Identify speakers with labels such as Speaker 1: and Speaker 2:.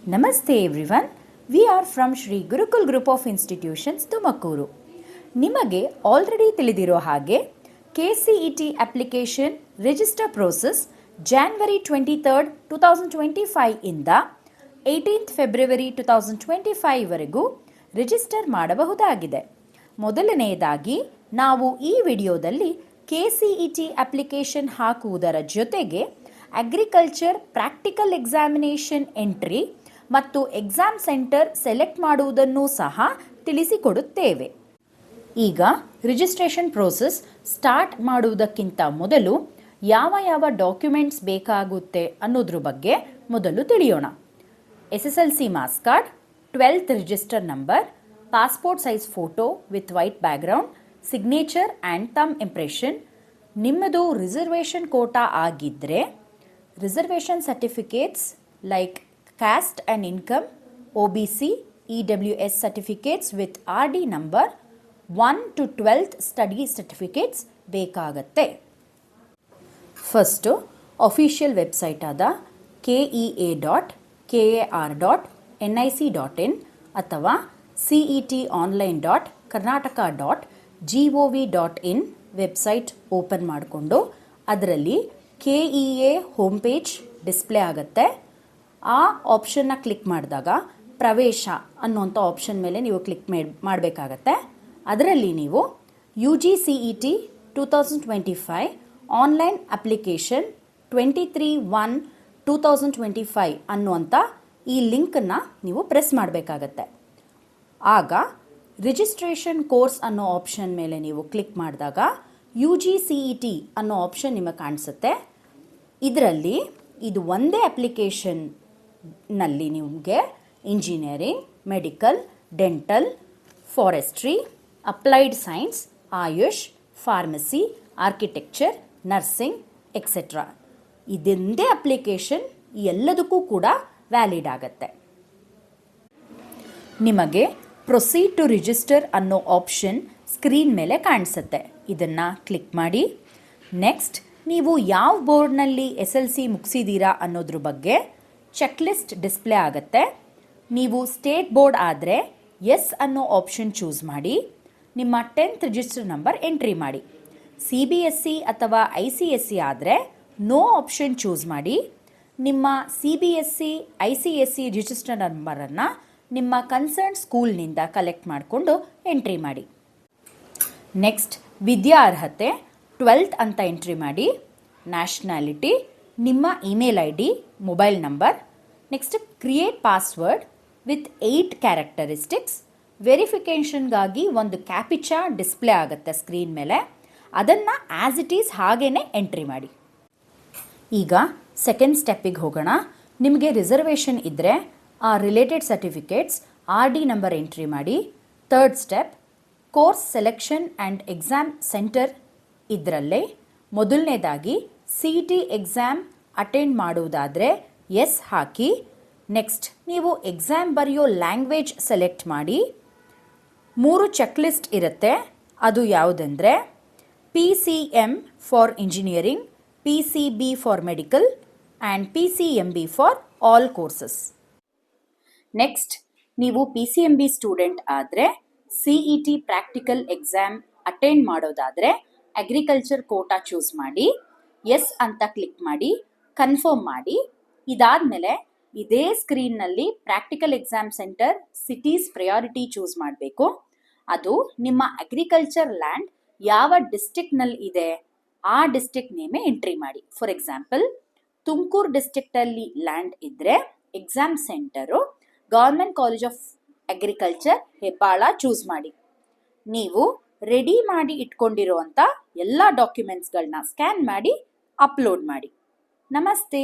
Speaker 1: Namaste everyone. We are from Shri Gurukul Group of Institutions, Tumakuru. ನಿಮಗೆ already ತಿಳಿದಿರೋ ಹಾಗೆ KCET application register process January 23rd, 2025 ಇಂದ 18th February 2025 ವರೆಗೂ register ಮಾಡಬಹುದಾಗಿದೆ. ಮೊದಲನೆಯದಾಗಿ ನಾವು ಈ ವಿಡಿಯೋದಲ್ಲಿ KCET ಅಪ್ಲಿಕೇಶನ್ ಹಾಕುವುದರ ಜೊತೆಗೆ ಅಗ್ರಿಕಲ್ಚರ್ ಪ್ರಾಕ್ಟಿಕಲ್ ಎಕ್ಸಾಮಿನೇಷನ್ ಎಂಟ್ರಿ ಮತ್ತು ಎಕ್ಸಾಮ್ ಸೆಂಟರ್ ಸೆಲೆಕ್ಟ್ ಮಾಡುವುದನ್ನು ಸಹ ತಿಳಿಸಿಕೊಡುತ್ತೇವೆ. ಈಗ ರಿಜಿಸ್ಟ್ರೇಷನ್ ಪ್ರೋಸೆಸ್ ಸ್ಟಾರ್ಟ್ ಮಾಡುವುದಕ್ಕಿಂತ ಮೊದಲು ಯಾವ ಡಾಕ್ಯುಮೆಂಟ್ಸ್ ಬೇಕಾಗುತ್ತೆ ಅನ್ನೋದ್ರ ಬಗ್ಗೆ ಮೊದಲು ತಿಳಿಯೋಣ. SSLC marks card, 12th register number, passport size photo with white background, signature and thumb impression. ನಿಮ್ಮದು ರಿಸರ್ವೇಷನ್ ಕೋಟಾ ಆಗಿದ್ದರೆ reservation certificates like caste and income, OBC, EWS certificates with RD number 1 to 12th study certificates ಬೇಕಾಗತ್ತೆ. First official website ಆದ kea.kar.nic.in ಅಥವಾ cet.online.karnataka.gov.in website open ಮಾಡಿಕೊಂಡು ಅದರಲ್ಲಿ KEA home page display ಆಗುತ್ತೆ. ಆ ಆಪ್ಷನ್ನ click ಮಾಡಿದಾಗ ಪ್ರವೇಶ ಅನ್ನುವಂಥ ಆಪ್ಷನ್ ಮೇಲೆ ನೀವು ಕ್ಲಿಕ್ ಮಾಡಬೇಕಾಗತ್ತೆ. ಅದರಲ್ಲಿ ನೀವು UGCET 2025 ಆನ್ಲೈನ್ ಅಪ್ಲಿಕೇಶನ್ 23/1/2025 ಅನ್ನುವಂಥ ಈ ಲಿಂಕನ್ನು ನೀವು ಪ್ರೆಸ್ ಮಾಡಬೇಕಾಗತ್ತೆ. ಆಗ ರಿಜಿಸ್ಟ್ರೇಷನ್ ಕೋರ್ಸ್ ಅನ್ನೋ ಆಪ್ಷನ್ ಮೇಲೆ ನೀವು ಕ್ಲಿಕ್ ಮಾಡಿದಾಗ UGCET ಅನ್ನೋ ಆಪ್ಷನ್ ನಿಮಗೆ ಕಾಣಿಸುತ್ತೆ. ಇದರಲ್ಲಿ ಇದು ಒಂದೇ ಅಪ್ಲಿಕೇಶನ್ ನಲ್ಲಿ ನಿಮಗೆ engineering, medical, dental, forestry, applied science, AYUSH, pharmacy, architecture, nursing etcetera ಇದೊಂದೇ ಅಪ್ಲಿಕೇಶನ್ ಎಲ್ಲದಕ್ಕೂ ಕೂಡ ವ್ಯಾಲಿಡ್ ಆಗುತ್ತೆ. ನಿಮಗೆ ಪ್ರೊಸೀಡ್ ಟು ರಿಜಿಸ್ಟರ್ ಅನ್ನೋ ಆಪ್ಷನ್ ಸ್ಕ್ರೀನ್ ಮೇಲೆ ಕಾಣಿಸುತ್ತೆ. ಇದನ್ನು ಕ್ಲಿಕ್ ಮಾಡಿ. ನೆಕ್ಸ್ಟ್ ನೀವು ಯಾವ ಬೋರ್ಡ್ನಲ್ಲಿ SLC ಮುಗಿಸಿದ್ದೀರಾ ಅನ್ನೋದ್ರ ಬಗ್ಗೆ ಚೆಕ್ ಲಿಸ್ಟ್ ಡಿಸ್ಪ್ಲೇ ಆಗುತ್ತೆ. ನೀವು ಸ್ಟೇಟ್ ಬೋರ್ಡ್ ಆದರೆ ಎಸ್ ಅನ್ನೋ ಆಪ್ಷನ್ ಚೂಸ್ ಮಾಡಿ. ನಿಮ್ಮ 10th ರಿಜಿಸ್ಟರ್ ನಂಬರ್ ಎಂಟ್ರಿ ಮಾಡಿ. CBSE ಅಥವಾ ICSE ಆದರೆ ನೋ ಆಪ್ಷನ್ ಚೂಸ್ ಮಾಡಿ. ನಿಮ್ಮ CBSE ICSE ರಿಜಿಸ್ಟರ್ ನಂಬರನ್ನು ನಿಮ್ಮ ಕನ್ಸರ್ನ್ ಸ್ಕೂಲ್ನಿಂದ ಕಲೆಕ್ಟ್ ಮಾಡಿಕೊಂಡು ಎಂಟ್ರಿ ಮಾಡಿ. ನೆಕ್ಸ್ಟ್ ವಿದ್ಯಾ ಅರ್ಹತೆ 12th ಅಂತ ಎಂಟ್ರಿ ಮಾಡಿ. ನ್ಯಾಷನಾಲಿಟಿ, ನಿಮ್ಮ email ID, mobile number. Next create password with 8 characteristics. ವೆರಿಫಿಕೇಷನ್ಗಾಗಿ ಒಂದು ಕ್ಯಾಪಿಚಾ ಡಿಸ್ಪ್ಲೇ ಆಗುತ್ತೆ ಸ್ಕ್ರೀನ್ ಮೇಲೆ. ಅದನ್ನು ಆ್ಯಸ್ ಇಟ್ ಈಸ್ ಹಾಗೇ ಎಂಟ್ರಿ ಮಾಡಿ. ಈಗ ಸೆಕೆಂಡ್ ಸ್ಟೆಪ್ಪಿಗೆ ಹೋಗೋಣ. ನಿಮಗೆ ರಿಸರ್ವೇಷನ್ ಇದ್ದರೆ ಆ related certificates RD number entry ಮಾಡಿ. Third step course selection and exam centre. ಇದರಲ್ಲೇ ಮೊದಲನೇದಾಗಿ CET ಎಕ್ಸಾಮ್ ಅಟೆಂಡ್ ಮಾಡುವುದಾದರೆ ಎಸ್ ಹಾಕಿ. ನೆಕ್ಸ್ಟ್ ನೀವು ಎಕ್ಸಾಮ್ ಬರೆಯೋ ಲ್ಯಾಂಗ್ವೇಜ್ ಸೆಲೆಕ್ಟ್ ಮಾಡಿ. 3 ಚೆಕ್ ಲಿಸ್ಟ್ ಇರುತ್ತೆ. ಅದು ಯಾವುದಂದರೆ PCM for engineering, PCB for medical and PCMB for all courses. Next ನೀವು PCMB ಸ್ಟೂಡೆಂಟ್ ಆದರೆ CET ಪ್ರಾಕ್ಟಿಕಲ್ ಎಕ್ಸಾಮ್ ಅಟೆಂಡ್ ಮಾಡೋದಾದರೆ ಅಗ್ರಿಕಲ್ಚರ್ ಕೋಟಾ ಚೂಸ್ ಮಾಡಿ. ಎಸ್ ಅಂತ ಕ್ಲಿಕ್ ಮಾಡಿ, ಕನ್ಫರ್ಮ್ ಮಾಡಿ. ಇದಾದಮೇಲೆ ಇದೇ ಸ್ಕ್ರೀನ್ನಲ್ಲಿ practical exam centre cities priority choose ಮಾಡಬೇಕು. ಅದು ನಿಮ್ಮ ಅಗ್ರಿಕಲ್ಚರ್ ಲ್ಯಾಂಡ್ ಯಾವ ಡಿಸ್ಟ್ರಿಕ್ಟ್ನಲ್ಲಿ ಇದೆ ಆ ಡಿಸ್ಟ್ರಿಕ್ಟ್ ನೇಮೇ ಎಂಟ್ರಿ ಮಾಡಿ. ಫಾರ್ ಎಕ್ಸಾಂಪಲ್ ತುಮಕೂರು ಡಿಸ್ಟ್ರಿಕ್ಟಲ್ಲಿ ಲ್ಯಾಂಡ್ ಇದ್ದರೆ exam centre government college of agriculture Hebbal choose ಮಾಡಿ. ನೀವು ರೆಡಿ ಮಾಡಿ ಇಟ್ಕೊಂಡಿರುವಂಥ ಎಲ್ಲ ಡಾಕ್ಯುಮೆಂಟ್ಸ್ಗಳನ್ನ ಸ್ಕ್ಯಾನ್ ಮಾಡಿ ಅಪ್ಲೋಡ್ ಮಾಡಿ. ನಮಸ್ತೆ.